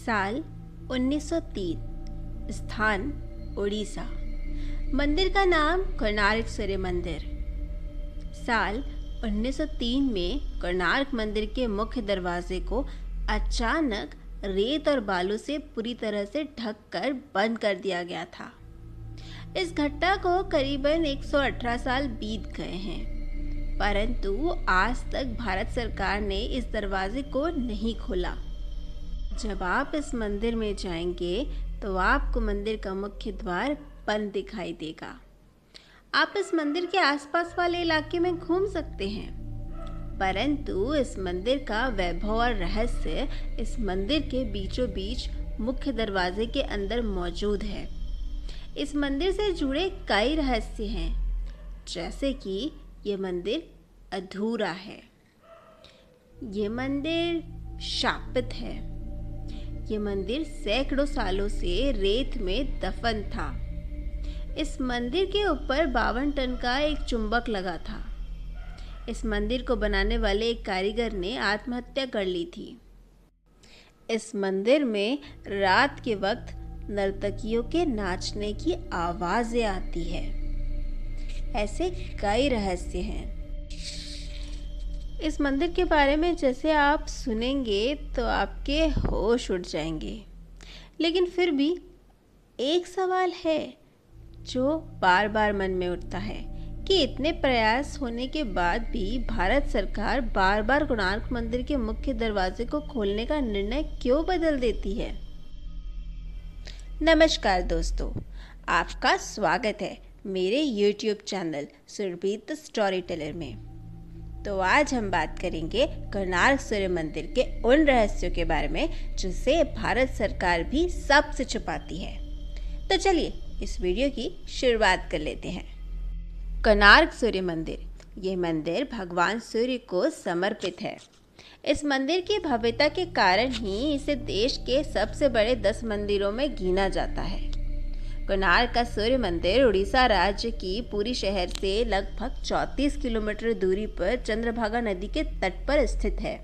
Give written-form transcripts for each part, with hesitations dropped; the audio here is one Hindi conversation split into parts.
साल 1903, स्थान उड़ीसा। मंदिर का नाम कोणार्क सूर्य मंदिर। साल 1903 में कोणार्क मंदिर के मुख्य दरवाजे को अचानक रेत और बालू से पूरी तरह से ढककर बंद कर दिया गया था। इस घटना को करीबन 118 साल बीत गए हैं, परंतु आज तक भारत सरकार ने इस दरवाजे को नहीं खोला। जब आप इस मंदिर में जाएंगे तो आपको मंदिर का मुख्य द्वार बंद दिखाई देगा। आप इस मंदिर के आसपास वाले इलाके में घूम सकते हैं, परंतु इस मंदिर का वैभव और रहस्य इस मंदिर के बीचों बीच मुख्य दरवाजे के अंदर मौजूद है। इस मंदिर से जुड़े कई रहस्य हैं, जैसे कि ये मंदिर अधूरा है, ये मंदिर शापित है, ये मंदिर सैकड़ों सालों से रेत में दफन था। इस मंदिर के ऊपर 52 टन का एक चुंबक लगा था। इस मंदिर को बनाने वाले एक कारीगर ने आत्महत्या कर ली थी। इस मंदिर में रात के वक्त नर्तकियों के नाचने की आवाजें आती है। ऐसे कई रहस्य हैं। इस मंदिर के बारे में जैसे आप सुनेंगे तो आपके होश उड़ जाएंगे, लेकिन फिर भी एक सवाल है जो बार बार मन में उठता है कि इतने प्रयास होने के बाद भी भारत सरकार बार बार कोणार्क मंदिर के मुख्य दरवाजे को खोलने का निर्णय क्यों बदल देती है। नमस्कार दोस्तों, आपका स्वागत है मेरे YouTube चैनल सुरभीत स्टोरी टेलर में। तो आज हम बात करेंगे कोणार्क सूर्य मंदिर के उन रहस्यों के बारे में जिसे भारत सरकार भी सबसे छुपाती है। तो चलिए इस वीडियो की शुरुआत कर लेते हैं। कोणार्क सूर्य मंदिर, ये मंदिर भगवान सूर्य को समर्पित है। इस मंदिर की भव्यता के कारण ही इसे देश के सबसे बड़े 10 मंदिरों में गिना जाता है। कोणार्क का सूर्य मंदिर उड़ीसा राज्य की पुरी शहर से लगभग 34 किलोमीटर दूरी पर चंद्रभागा नदी के तट पर स्थित है।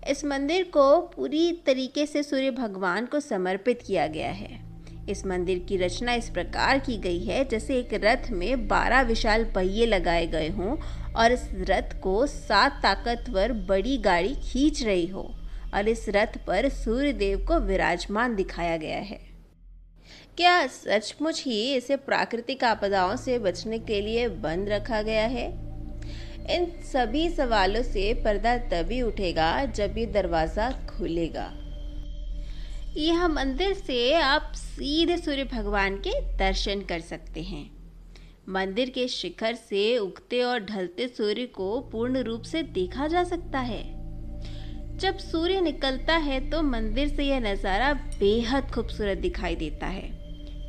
इस मंदिर को पूरी तरीके से सूर्य भगवान को समर्पित किया गया है। इस मंदिर की रचना इस प्रकार की गई है जैसे एक रथ में 12 विशाल पहिए लगाए गए हों और इस रथ को 7 ताकतवर बड़ी गाड़ी खींच रही हो और इस रथ पर सूर्य देव को विराजमान दिखाया गया है। क्या सचमुच ही इसे प्राकृतिक आपदाओं से बचने के लिए बंद रखा गया है? इन सभी सवालों से पर्दा तभी उठेगा जब ये दरवाज़ा खुलेगा। यह मंदिर से आप सीधे सूर्य भगवान के दर्शन कर सकते हैं। मंदिर के शिखर से उगते और ढलते सूर्य को पूर्ण रूप से देखा जा सकता है। जब सूर्य निकलता है तो मंदिर से यह नज़ारा बेहद खूबसूरत दिखाई देता है।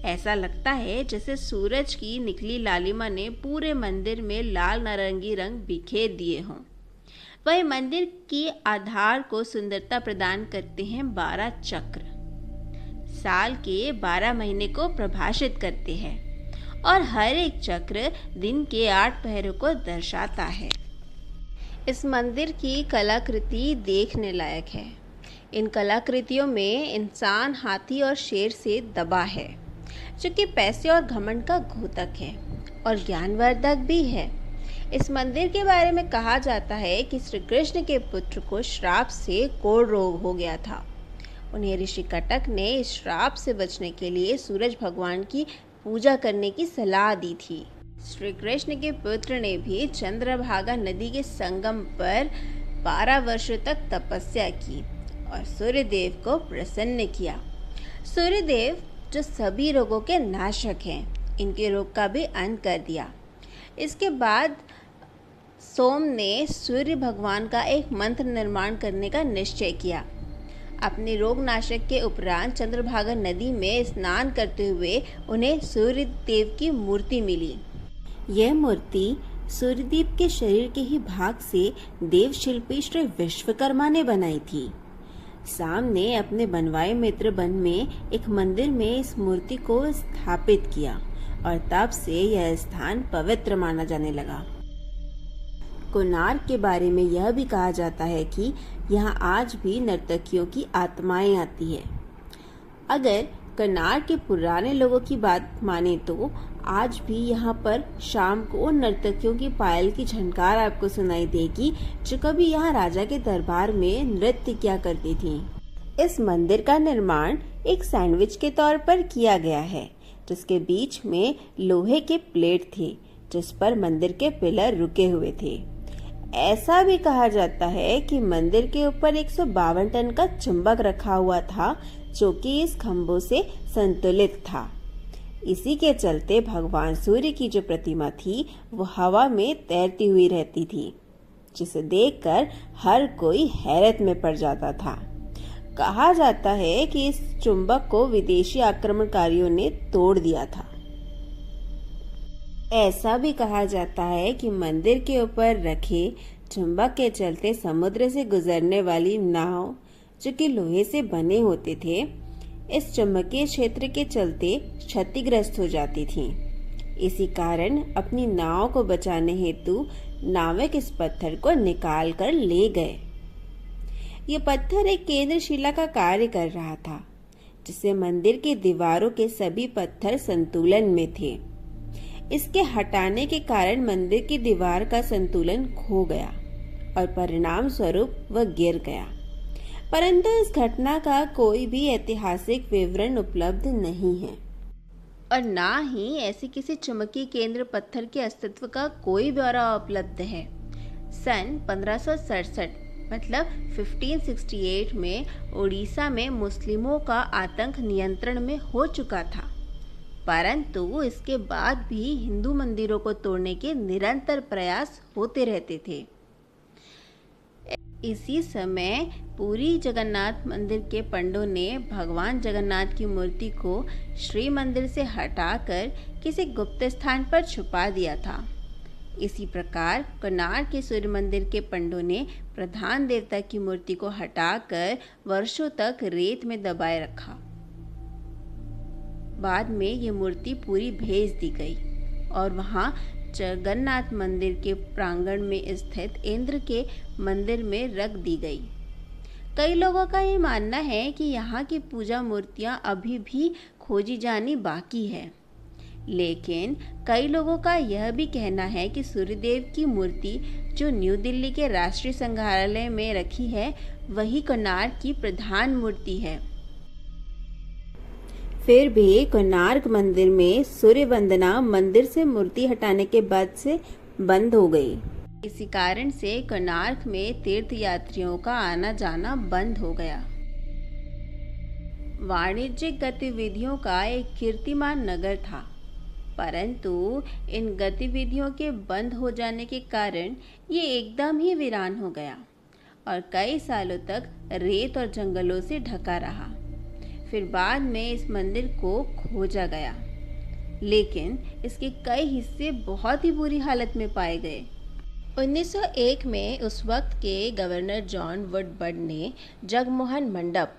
ऐसा लगता है जैसे सूरज की निकली लालिमा ने पूरे मंदिर में लाल नारंगी रंग बिखेर दिए हों। वही मंदिर की आधार को सुंदरता प्रदान करते हैं 12 चक्र। साल के 12 महीने को प्रभाषित करते हैं और हर एक चक्र दिन के 8 पहरों को दर्शाता है। इस मंदिर की कलाकृति देखने लायक है। इन कलाकृतियों में इंसान, हाथी और शेर से दबा है, जो कि पैसे और घमंड का घोतक है और ज्ञानवर्धक भी है। इस मंदिर के बारे में कहा जाता है कि श्री कृष्ण के पुत्र को श्राप से कोढ़ रोग हो गया था। उन्हें ऋषि कटक ने इस श्राप से बचने के लिए सूरज भगवान की पूजा करने की सलाह दी थी। श्री कृष्ण के पुत्र ने भी चंद्रभागा नदी के संगम पर 12 वर्षों तक तपस्या की और सूर्यदेव को प्रसन्न किया। सूर्यदेव जो सभी रोगों के नाशक हैं, इनके रोग का भी अंत कर दिया। इसके बाद सोम ने सूर्य भगवान का एक मंत्र निर्माण करने का निश्चय किया। अपने रोग नाशक के उपरांत चंद्रभागा नदी में स्नान करते हुए उन्हें सूर्य देव की मूर्ति मिली। यह मूर्ति सूर्यदेव के शरीर के ही भाग से देव शिल्पी श्री विश्वकर्मा ने बनाई थी। सामने अपने बनवाए मित्र वन में एक मंदिर में इस मूर्ति को स्थापित किया और तब से यह स्थान पवित्र माना जाने लगा। कोणार्क के बारे में यह भी कहा जाता है कि यहाँ आज भी नर्तकियों की आत्माएं आती है। अगर करनाल के पुराने लोगों की बात माने तो आज भी यहाँ पर शाम को नर्तकियों की पायल की झनकार आपको सुनाई देगी, जो कभी यहाँ राजा के दरबार में नृत्य किया करती थी। इस मंदिर का निर्माण एक सैंडविच के तौर पर किया गया है, जिसके बीच में लोहे के प्लेट थे, जिस पर मंदिर के पिलर रुके हुए थे। ऐसा भी कहा जाता है कि मंदिर के ऊपर 152 टन का चुंबक रखा हुआ था, जो कि इस खंभों से संतुलित था। इसी के चलते भगवान सूर्य की जो प्रतिमा थी वो हवा में तैरती हुई रहती थी, जिसे देखकर हर कोई हैरत में पड़ जाता था। कहा जाता है कि इस चुंबक को विदेशी आक्रमणकारियों ने तोड़ दिया था। ऐसा भी कहा जाता है कि मंदिर के ऊपर रखे चुंबक के चलते समुद्र से गुजरने वाली नाव, जो कि लोहे से बने होते थे, इस चुंबकीय क्षेत्र के चलते क्षतिग्रस्त हो जाती थीं। इसी कारण अपनी नाव को बचाने हेतु नाविक इस पत्थर को निकाल कर ले गए। ये पत्थर एक केंद्रशिला का कार्य कर रहा था, जिससे मंदिर की दीवारों के सभी पत्थर संतुलन में थे। इसके हटाने के कारण मंदिर की दीवार का संतुलन खो गया और परिणाम स्वरूप वह गिर गया। परंतु इस घटना का कोई भी ऐतिहासिक विवरण उपलब्ध नहीं है और ना ही ऐसे किसी चुंबकीय केंद्र पत्थर के अस्तित्व का कोई ब्यौरा उपलब्ध है। सन 1567 मतलब 1568 में उड़ीसा में मुस्लिमों का आतंक नियंत्रण में हो चुका था, परंतु इसके बाद भी हिंदू मंदिरों को तोड़ने के निरंतर प्रयास होते रहते थे। इसी समय पुरी जगन्नाथ मंदिर के पंडों ने भगवान जगन्नाथ की मूर्ति को श्री मंदिर से हटाकर किसी गुप्त स्थान पर छुपा दिया था। इसी प्रकार करनाल के सूर्य मंदिर के पंडों ने प्रधान देवता की मूर्ति को हटाकर वर्षों तक रेत में दबाए रखा। बाद में ये मूर्ति पूरी भेज दी गई और वहाँ जगन्नाथ मंदिर के प्रांगण में स्थित इंद्र के मंदिर में रख दी गई। कई लोगों का ये मानना है कि यहाँ की पूजा मूर्तियाँ अभी भी खोजी जानी बाकी है, लेकिन कई लोगों का यह भी कहना है कि सूर्यदेव की मूर्ति जो न्यू दिल्ली के राष्ट्रीय संग्रहालय में रखी है, वही करनाल की प्रधान मूर्ति है। फिर भी कोणार्क मंदिर में सूर्य वंदना मंदिर से मूर्ति हटाने के बाद से बंद हो गई। इसी कारण से कोणार्क में तीर्थ यात्रियों का आना जाना बंद हो गया। वाणिज्यिक गतिविधियों का एक कीर्तिमान नगर था, परंतु इन गतिविधियों के बंद हो जाने के कारण ये एकदम ही वीरान हो गया और कई सालों तक रेत और जंगलों से ढका रहा। फिर बाद में इस मंदिर को खोजा गया, लेकिन इसके कई हिस्से बहुत ही बुरी हालत में पाए गए। 1901 में उस वक्त के गवर्नर जॉन वुडवर्ड ने जगमोहन मंडप,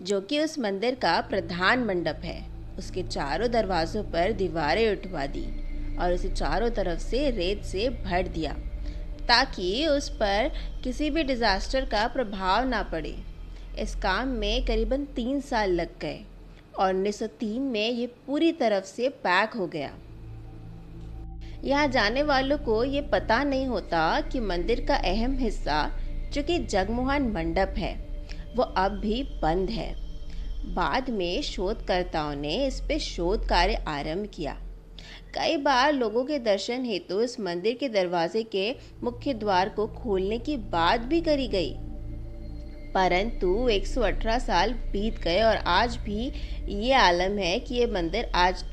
जो कि उस मंदिर का प्रधान मंडप है, उसके चारों दरवाजों पर दीवारें उठवा दी और उसे चारों तरफ से रेत से भर दिया, ताकि उस पर किसी भी डिजास्टर का प्रभाव ना पड़े। इस काम में करीबन 3 साल लग गए और 1903 में ये पूरी तरफ से पैक हो गया। यहाँ जाने वालों को ये पता नहीं होता कि मंदिर का अहम हिस्सा, जो कि जगमोहन मंडप है, वो अब भी बंद है। बाद में शोधकर्ताओं ने इस पे शोध कार्य आरंभ किया। कई बार लोगों के दर्शन हेतु इस मंदिर के दरवाजे के मुख्य द्वार को खोलने की बात भी करी गई, परंतु 118 साल बीत गए और आज भी ये आलम है कि ये मंदिर आज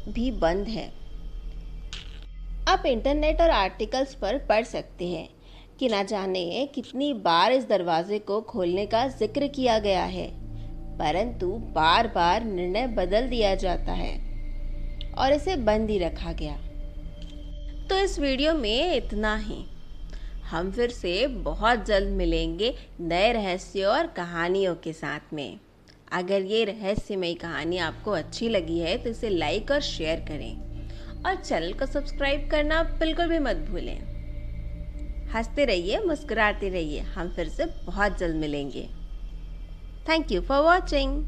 भी बंद है। आप इंटरनेट और आर्टिकल्स पर पढ़ सकते हैं कि ना जाने कितनी बार इस दरवाजे को खोलने का जिक्र किया गया है, परंतु बार बार निर्णय बदल दिया जाता है और इसे बंद ही रखा गया। तो इस वीडियो में इतना ही। हम फिर से बहुत जल्द मिलेंगे नए रहस्यों और कहानियों के साथ में। अगर ये रहस्यमयी कहानी आपको अच्छी लगी है तो इसे लाइक और शेयर करें और चैनल को सब्सक्राइब करना बिल्कुल भी मत भूलें। हंसते रहिए, मुस्कुराते रहिए। हम फिर से बहुत जल्द मिलेंगे। Thank you for watching.